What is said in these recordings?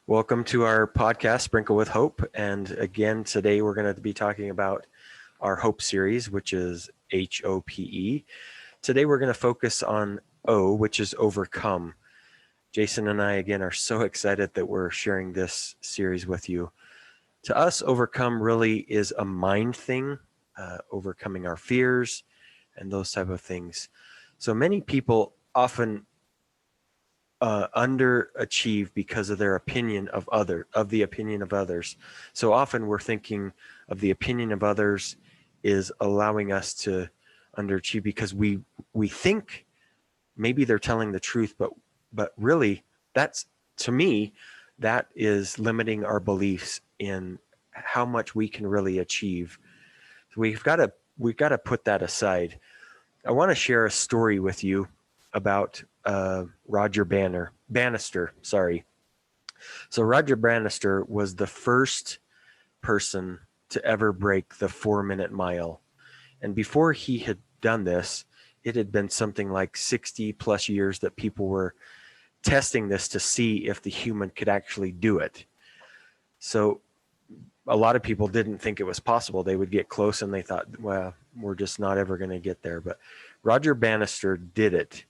Welcome to our podcast, Sprinkle with Hope. And again, today we're going to be talking about our Hope series, which is HOPE. Today we're going to focus on O, which is overcome. Jason and I, again, are so excited that we're sharing this series with you. To us, overcome really is a mind thing, overcoming our fears and those type of things. So many people often underachieve because of their opinion of the opinion of others. So often we're thinking of the opinion of others is allowing us to underachieve because we think maybe they're telling the truth, but really that's, to me, that is limiting our beliefs in how much we can really achieve. So we've got to put that aside. I want to share a story with you about Roger Bannister. Sorry. So Roger Bannister was the first person to ever break the 4-minute mile. And before he had done this, it had been something like 60 plus years that people were testing this to see if the human could actually do it. So a lot of people didn't think it was possible. They would get close and they thought, well, we're just not ever going to get there. But Roger Bannister did it.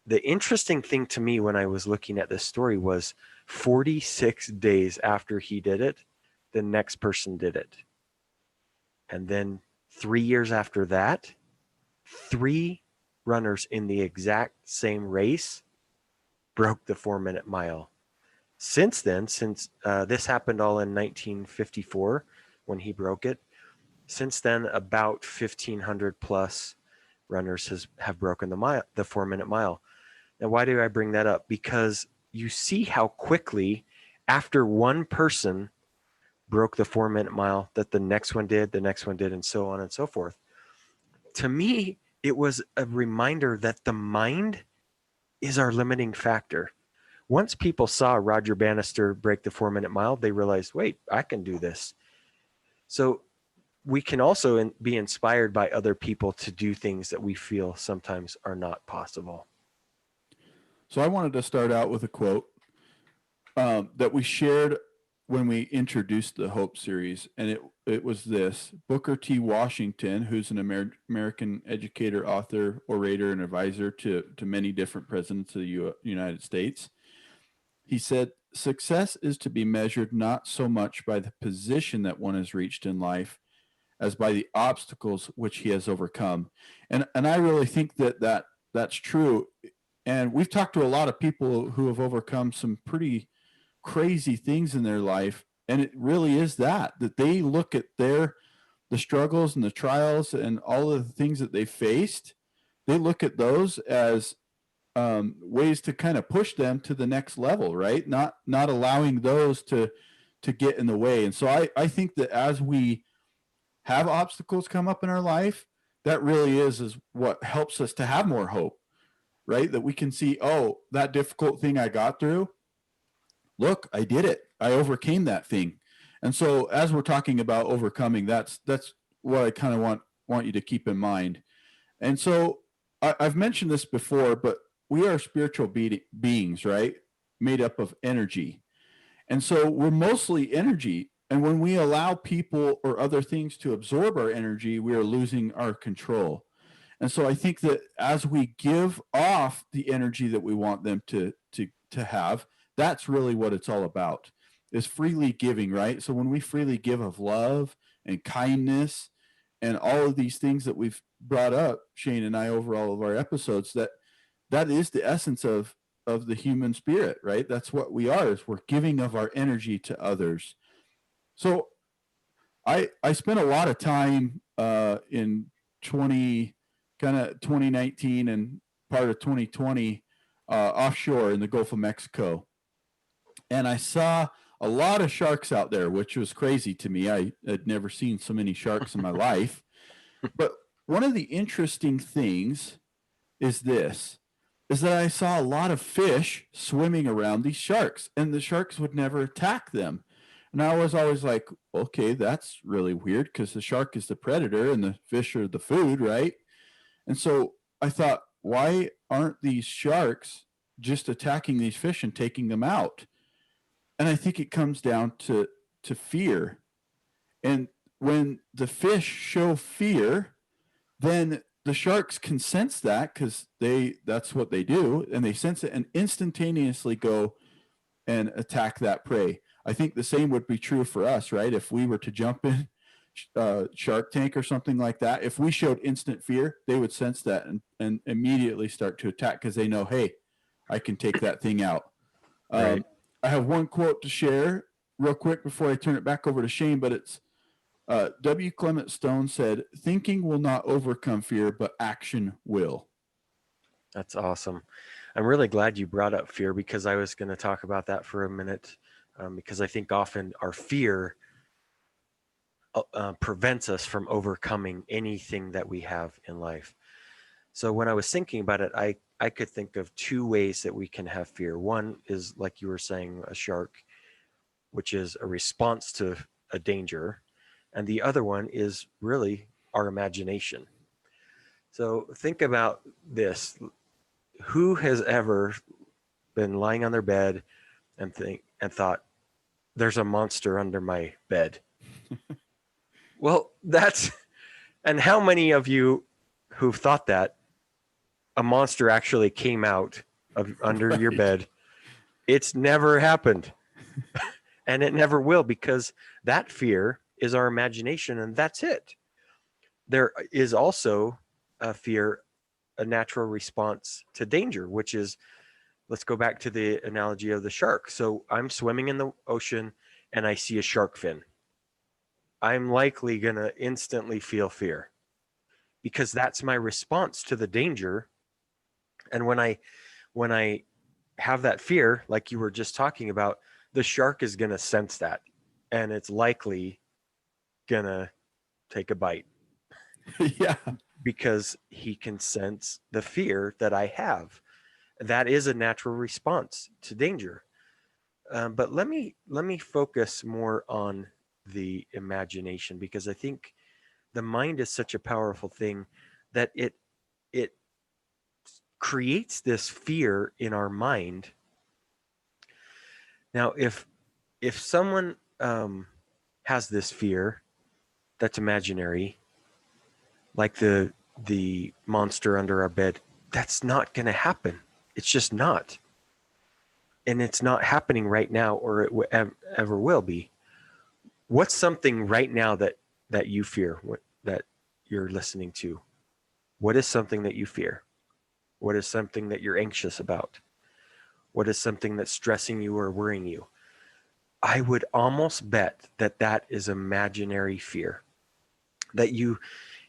The interesting thing to me when I was looking at this story was 46 days after he did it, the next person did it. And then 3 years after that, 3 runners in the exact same race broke the 4-minute mile. Since then, since this happened all in 1954 when he broke it, since then about 1,500 plus runners have broken the 4-minute mile. Now, why do I bring that up? Because you see how quickly, after one person broke the 4-minute mile, that the next one did, and so on and so forth. To me, it was a reminder that the mind is our limiting factor. Once people saw Roger Bannister break the 4-minute mile, they realized, wait, I can do this. So we can also be inspired by other people to do things that we feel sometimes are not possible. So I wanted to start out with a quote that we shared when we introduced the Hope series, and it was this: Booker T. Washington, who's an American educator, author, orator, and advisor to many different presidents of the United States. He said, "Success is to be measured not so much by the position that one has reached in life as by the obstacles which he has overcome." And I really think that's true. And we've talked to a lot of people who have overcome some pretty crazy things in their life. And it really is that they look at the struggles and the trials and all of the things that they faced. They look at those as ways to kind of push them to the next level, right? Not allowing those to get in the way. And so I think that as we have obstacles come up in our life, that really is what helps us to have more hope. Right? That we can see, oh, that difficult thing I got through, look, I did it. I overcame that thing. And so as we're talking about overcoming, that's what I kind of want you to keep in mind. And so I've mentioned this before, but we are spiritual beings, right? Made up of energy. And so we're mostly energy. And when we allow people or other things to absorb our energy, we are losing our control. And so I think that as we give off the energy that we want them to have, that's really what it's all about, is freely giving, right? So when we freely give of love and kindness and all of these things that we've brought up, Shane and I, over all of our episodes, that is the essence of the human spirit, right? That's what we are, is we're giving of our energy to others. So I spent a lot of time in 2019 and part of 2020 offshore in the Gulf of Mexico. And I saw a lot of sharks out there, which was crazy to me. I had never seen so many sharks in my life. But one of the interesting things is that I saw a lot of fish swimming around these sharks, and the sharks would never attack them. And I was always like, okay, that's really weird, because the shark is the predator and the fish are the food, right? And so I thought, why aren't these sharks just attacking these fish and taking them out? And I think it comes down to fear. And when the fish show fear, then the sharks can sense that, because that's what they do, and they sense it and instantaneously go and attack that prey. I think the same would be true for us, right? If we were to jump in Shark Tank or something like that, if we showed instant fear, they would sense that and immediately start to attack, because they know, hey, I can take that thing out. Right. I have one quote to share real quick before I turn it back over to Shane, but it's W. Clement Stone said, "Thinking will not overcome fear, but action will." That's awesome. I'm really glad you brought up fear, because I was going to talk about that for a minute, because I think often our fear prevents us from overcoming anything that we have in life. So when I was thinking about it, I could think of two ways that we can have fear. One is, like you were saying, a shark, which is a response to a danger. And the other one is really our imagination. So think about this. Who has ever been lying on their bed and thought, there's a monster under my bed? Well, and how many of you who've thought that a monster actually came out of under your Right. bed? It's never happened. And it never will, because that fear is our imagination, and that's it. There is also a fear, a natural response to danger, which is, let's go back to the analogy of the shark. So I'm swimming in the ocean and I see a shark fin. I'm likely going to instantly feel fear, because that's my response to the danger. And when I have that fear, like you were just talking about, the shark is going to sense that, and it's likely going to take a bite, Yeah. because he can sense the fear that I have. That is a natural response to danger. But let me focus more on the imagination, because I think the mind is such a powerful thing that it creates this fear in our mind. Now, if someone has this fear that's imaginary, like the monster under our bed, that's not going to happen. It's just not, and it's not happening right now, or it ever will be. What's something right now that you fear, that you're listening to? What is something that you fear? What is something that you're anxious about? What is something that's stressing you or worrying you? I would almost bet that that is imaginary fear, that you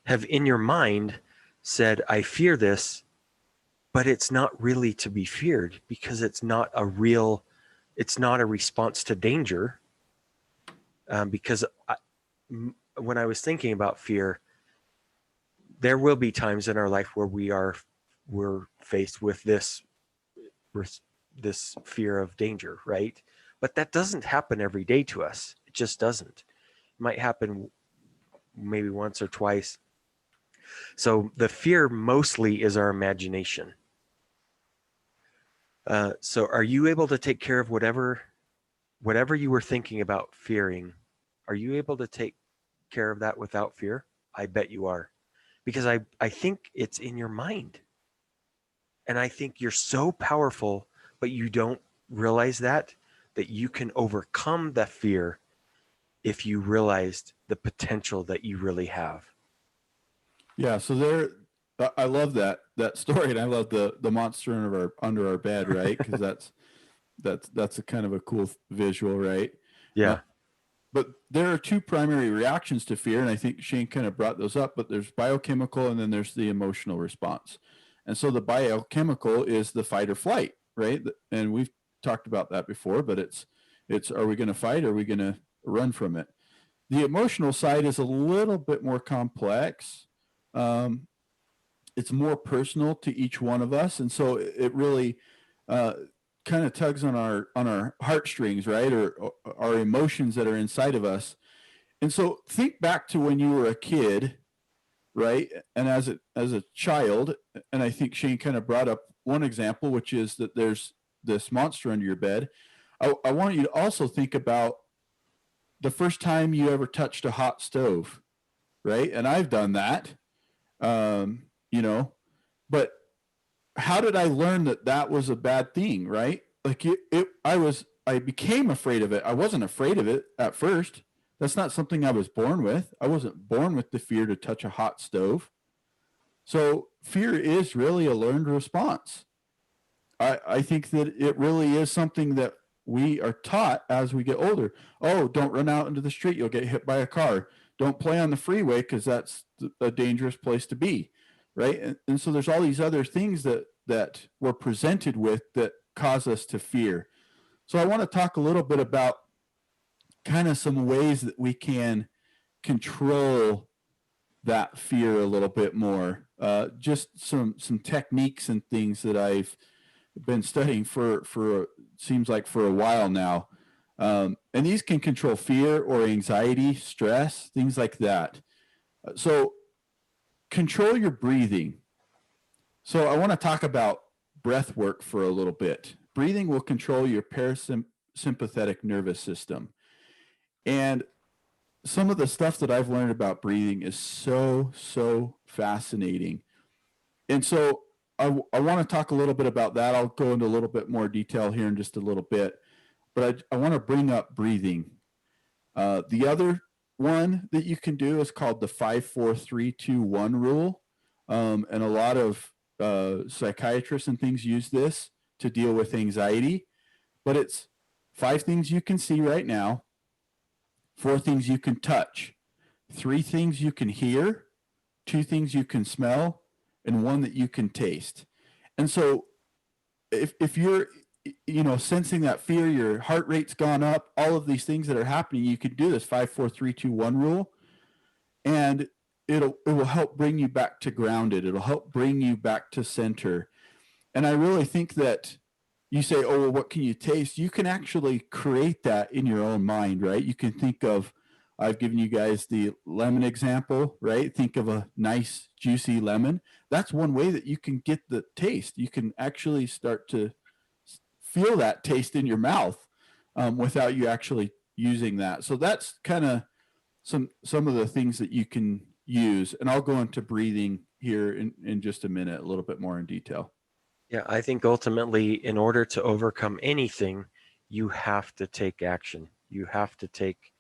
have in your mind said, I fear this, but it's not really to be feared, because it's not a response to danger. Because when I was thinking about fear, there will be times in our life where we're faced with this fear of danger, right? But that doesn't happen every day to us. It just doesn't. It might happen maybe once or twice. So the fear mostly is our imagination. So are you able to take care of whatever you were thinking about fearing? Are you able to take care of that without fear? I bet you are, because I think it's in your mind. And I think you're so powerful, but you don't realize that you can overcome the fear if you realized the potential that you really have. Yeah. So I love that story, and I love the monster under our bed, right? Because that's a kind of a cool visual, right? Yeah. But there are two primary reactions to fear, and I think Shane kind of brought those up. But there's biochemical, and then there's the emotional response. And so the biochemical is the fight or flight, right? And we've talked about that before. But it's are we going to fight, or are we going to run from it? The emotional side is a little bit more complex. It's more personal to each one of us, and so it really kind of tugs on our heartstrings, right, or our emotions that are inside of us. And so think back to when you were a kid, right, and as a child. And I think Shane kind of brought up one example, which is that there's this monster under your bed. I want you to also think about the first time you ever touched a hot stove, right? And I've done that, you know, but how did I learn that that was a bad thing, right? Like I became afraid of it. I wasn't afraid of it at first. That's not something I was born with. I wasn't born with the fear to touch a hot stove. So fear is really a learned response. I think that it really is something that we are taught as we get older. Oh, don't run out into the street. You'll get hit by a car. Don't play on the freeway because that's a dangerous place to be. Right. And so there's all these other things that we're presented with that cause us to fear. So I want to talk a little bit about kind of some ways that we can control that fear a little bit more. Just some techniques and things that I've been studying for seems like for a while now. And these can control fear or anxiety, stress, things like that. So control your breathing. So I want to talk about breath work for a little bit. Breathing will control your parasympathetic nervous system. And some of the stuff that I've learned about breathing is so fascinating. And so I want to talk a little bit about that. I'll go into a little bit more detail here in just a little bit, but I want to bring up breathing. The other one that you can do is called the 5-4-3-2-1 rule. And a lot of psychiatrists and things use this to deal with anxiety, but it's 5 things you can see right now, 4 things you can touch, 3 things you can hear, 2 things you can smell, and 1 that you can taste. And so if you're, sensing that fear, your heart rate's gone up, all of these things that are happening, you can do this 5-4-3-2-1 rule, and it will help bring you back to grounded. It'll help bring you back to center. And I really think that you say, oh, well, what can you taste? You can actually create that in your own mind, right? You can think of, I've given you guys the lemon example, right? Think of a nice, juicy lemon. That's one way that you can get the taste. You can actually start to feel that taste in your mouth without you actually using that. So that's kind of some of the things that you can use. And I'll go into breathing here in just a minute, a little bit more in detail. Yeah, I think ultimately, in order to overcome anything, you have to take action. You have to take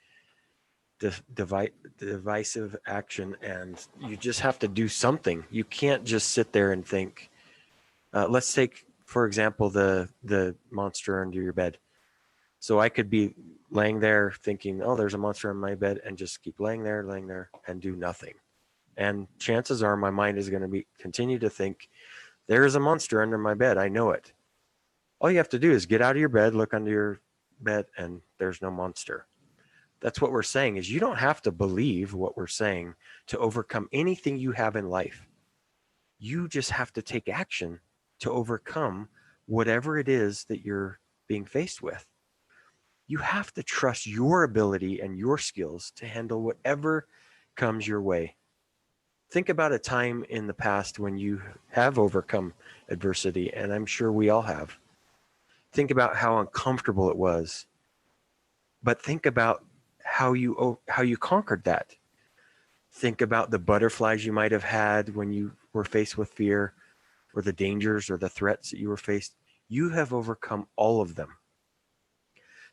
divisive action, and you just have to do something. You can't just sit there and think. Let's take, for example, the monster under your bed. So I could be laying there thinking, oh, there's a monster in my bed, and just keep laying there, and do nothing. And chances are my mind is going to continue to think, there is a monster under my bed. I know it. All you have to do is get out of your bed, look under your bed, and there's no monster. That's what we're saying, is you don't have to believe what we're saying to overcome anything you have in life. You just have to take action to overcome whatever it is that you're being faced with. You have to trust your ability and your skills to handle whatever comes your way. Think about a time in the past when you have overcome adversity, and I'm sure we all have. Think about how uncomfortable it was, but think about how you conquered that. Think about the butterflies you might have had when you were faced with fear, or the dangers or the threats that you were faced. You have overcome all of them.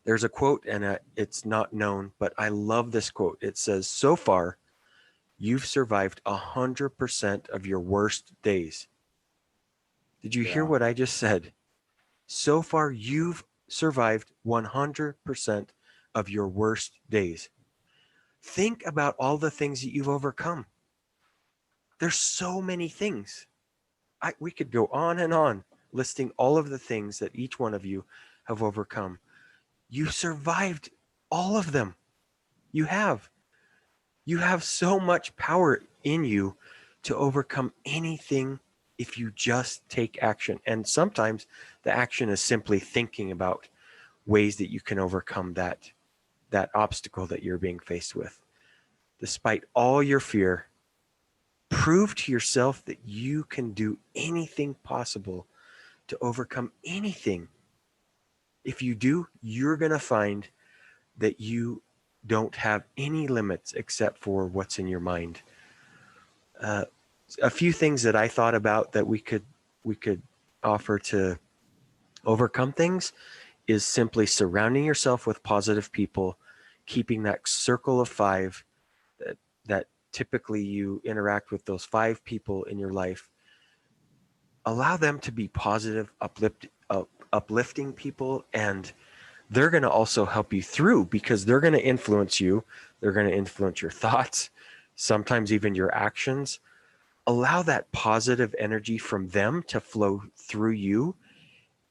There's a quote, and it's not known, but I love this quote. It says, so far, you've survived 100% of your worst days. Did you hear what I just said? So far, you've survived 100% of your worst days. Think about all the things that you've overcome. There's so many things. We could go on and on listing all of the things that each one of you have overcome. You survived all of them. You have. You have so much power in you to overcome anything if you just take action. And sometimes the action is simply thinking about ways that you can overcome that obstacle that you're being faced with. Despite all your fear, prove to yourself that you can do anything possible to overcome anything. If you do, you're going to find that you don't have any limits except for what's in your mind. Uh, a few things that I thought about that we could offer to overcome things is simply surrounding yourself with positive people, keeping that circle of five that typically you interact with those five people in your life. Allow them to be positive, uplifting people, and they're going to also help you through because they're going to influence you. They're going to influence your thoughts, sometimes even your actions. Allow that positive energy from them to flow through you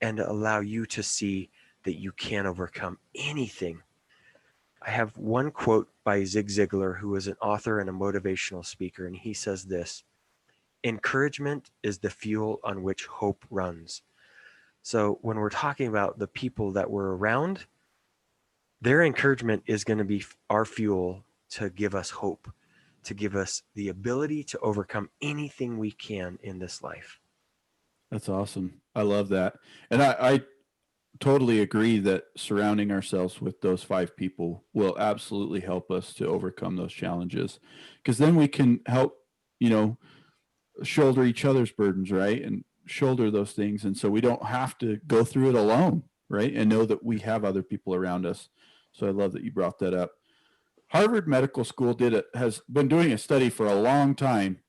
and allow you to see that you can overcome anything. I have one quote by Zig Ziglar, who is an author and a motivational speaker, and he says this: encouragement is the fuel on which hope runs. So when we're talking about the people that we're around, their encouragement is going to be our fuel to give us hope, to give us the ability to overcome anything we can in this life. That's awesome. I love that. And I totally agree that surrounding ourselves with those five people will absolutely help us to overcome those challenges, because then we can help, shoulder each other's burdens, right? And shoulder those things. And so we don't have to go through it alone, right? And know that we have other people around us. So I love that you brought that up. Harvard Medical School has been doing a study for a long time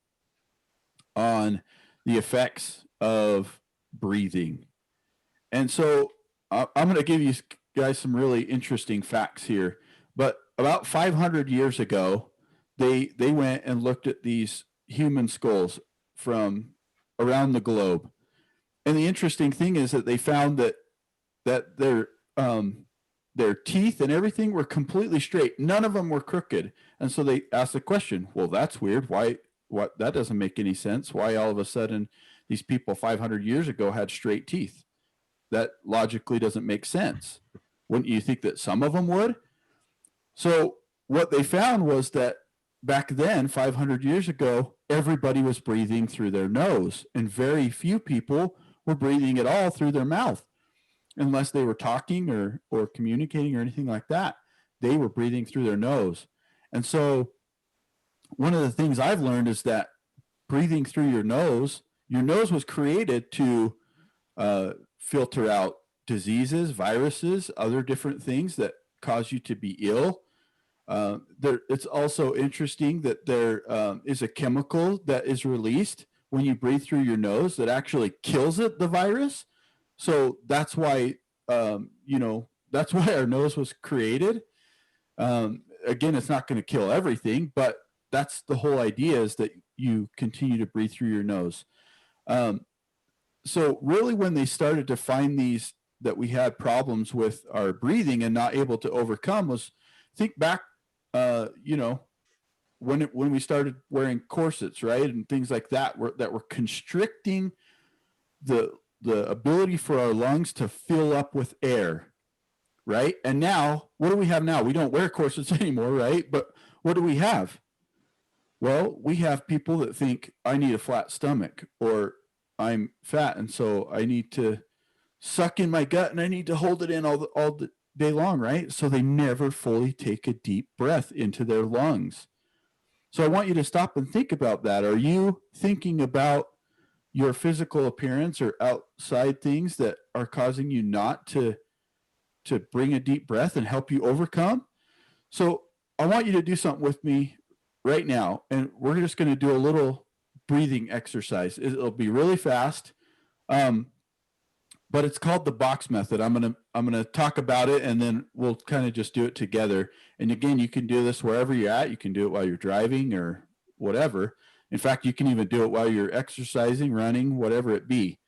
on the effects of breathing. And so I'm going to give you guys some really interesting facts here. But about 500 years ago, they went and looked at these human skulls from around the globe. And the interesting thing is that they found that their teeth and everything were completely straight. None of them were crooked. And so they asked the question, well, that's weird. Why? What? That doesn't make any sense. Why all of a sudden these people 500 years ago had straight teeth? That logically doesn't make sense. Wouldn't you think that some of them would? So what they found was that back then, 500 years ago, everybody was breathing through their nose, and very few people were breathing at all through their mouth, unless they were talking or communicating or anything like that. They were breathing through their nose. And so one of the things I've learned is that breathing through your nose was created to filter out diseases, viruses, other different things that cause you to be ill. It's also interesting that there is a chemical that is released when you breathe through your nose that actually kills the virus. So that's why, that's why our nose was created. Again, it's not going to kill everything, but that's the whole idea, is that you continue to breathe through your nose. So really, when they started to find these, that we had problems with our breathing and not able to overcome, was think back, when we started wearing corsets, right, and things like that were constricting the ability for our lungs to fill up with air, right? And now, what do we have now? We don't wear corsets anymore, right? But what do we have? Well, we have people that think, I need a flat stomach, or I'm fat, and so I need to suck in my gut and I need to hold it in all the day long, right? So they never fully take a deep breath into their lungs. So I want you to stop and think about that. Are you thinking about your physical appearance or outside things that are causing you not to bring a deep breath and help you overcome? So I want you to do something with me right now, and we're just going to do a little breathing exercise. It'll be really fast, but it's called the box method. I'm gonna talk about it, and then we'll kind of just do it together. And again, you can do this wherever you're at. You can do it while you're driving or whatever. In fact, you can even do it while you're exercising, running, whatever it be.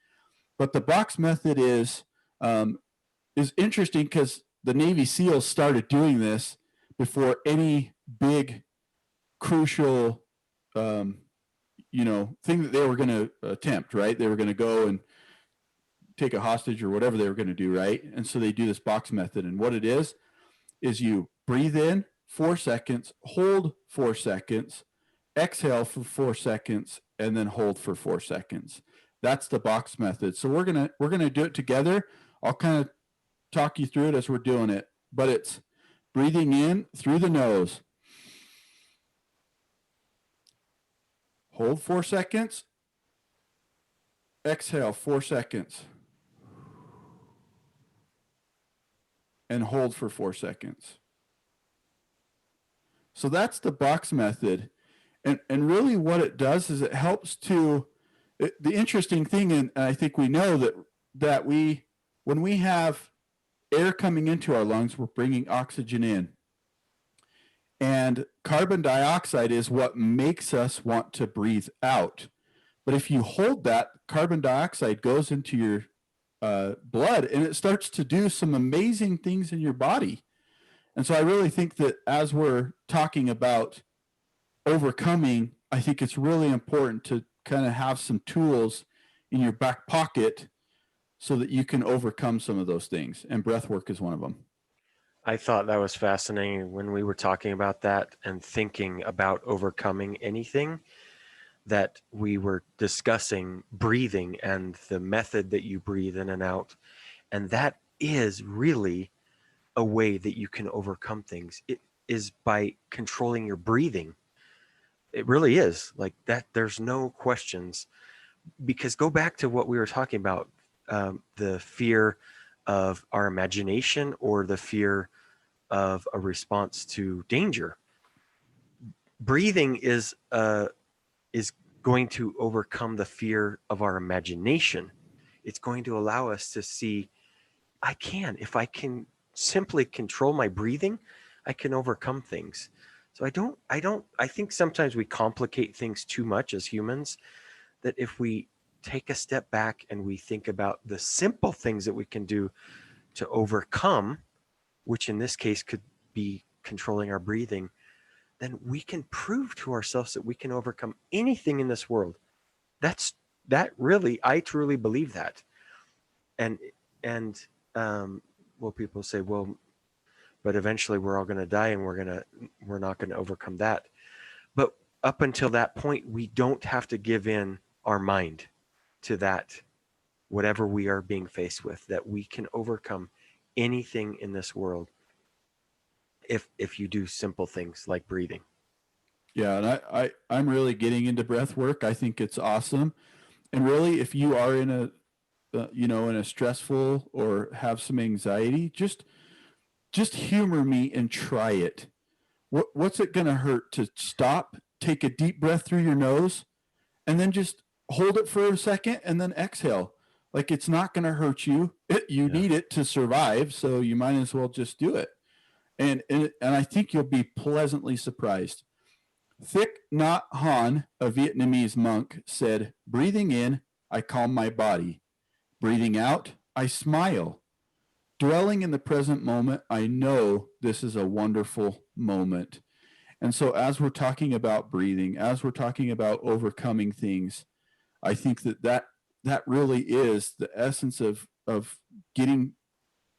But the box method is interesting because the Navy SEALs started doing this before any big crucial thing that they were going to attempt, right? They were going to go and take a hostage or whatever they were going to do, right? And so they do this box method. And what it is you breathe in 4 seconds, hold 4 seconds, exhale for 4 seconds, and then hold for 4 seconds. That's the box method. So we're gonna do it together. I'll kind of talk you through it as we're doing it, but it's breathing in through the nose. Hold 4 seconds. Exhale 4 seconds. And hold for 4 seconds. So that's the box method. And really what it does is it helps to, the interesting thing, and I think we know that when we have air coming into our lungs, we're bringing oxygen in. And carbon dioxide is what makes us want to breathe out. But if you hold that, carbon dioxide goes into your blood and it starts to do some amazing things in your body. And so I really think that as we're talking about overcoming, I think it's really important to kind of have some tools in your back pocket so that you can overcome some of those things. And breath work is one of them. I thought that was fascinating when we were talking about that and thinking about overcoming anything, that we were discussing breathing and the method that you breathe in and out. And that is really a way that you can overcome things. It is by controlling your breathing. It really is like that. There's no questions, because go back to what we were talking about, the fear of our imagination or the fear of a response to danger. Breathing is going to overcome the fear of our imagination. It's going to allow us to see, if I can simply control my breathing, I can overcome things. So I think sometimes we complicate things too much as humans, that if we take a step back and we think about the simple things that we can do to overcome, which in this case could be controlling our breathing, then we can prove to ourselves that we can overcome anything in this world. That really, I truly believe that. And well, people say, well, but eventually we're all going to die and we're not going to overcome that. But up until that point, we don't have to give in our mind to that, whatever we are being faced with, that we can overcome anything in this world if you do simple things like breathing. Yeah, and I'm really getting into breath work. I think it's awesome. And really, if you are in a in a stressful or have some anxiety, just humor me and try it. What's it going to hurt to stop, take a deep breath through your nose, and then just hold it for a second and then exhale? Like, it's not going to hurt you. You need it to survive, so you might as well just do it. And I think you'll be pleasantly surprised. Thich Nhat Hanh, a Vietnamese monk, said, "Breathing in, I calm my body. Breathing out, I smile. Dwelling in the present moment, I know this is a wonderful moment." And so as we're talking about breathing, as we're talking about overcoming things, I think that really is the essence of getting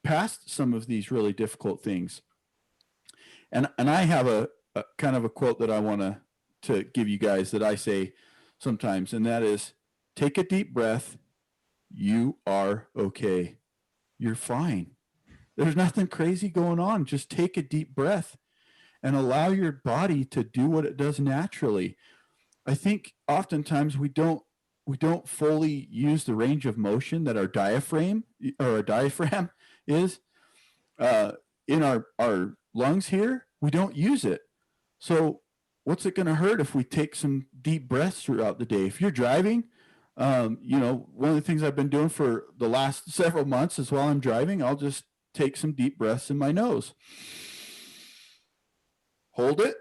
past some of these really difficult things. And I have a kind of a quote that I want to give you guys that I say sometimes, and that is, take a deep breath. You are okay. You're fine. There's nothing crazy going on. Just take a deep breath and allow your body to do what it does naturally. I think oftentimes we don't fully use the range of motion that our diaphragm is in our lungs here. We don't use it. So what's it going to hurt if we take some deep breaths throughout the day? If you're driving, one of the things I've been doing for the last several months is while I'm driving, I'll just take some deep breaths in my nose. Hold it.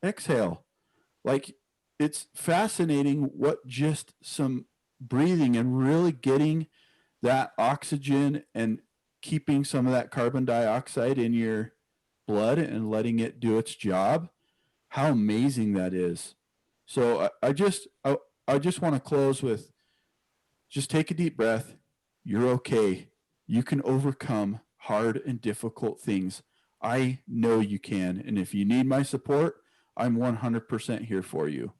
Exhale. Like, it's fascinating what just some breathing and really getting that oxygen and keeping some of that carbon dioxide in your blood and letting it do its job, how amazing that is. So I just want to close with, just take a deep breath. You're okay. You can overcome hard and difficult things. I know you can. And if you need my support, I'm 100% here for you.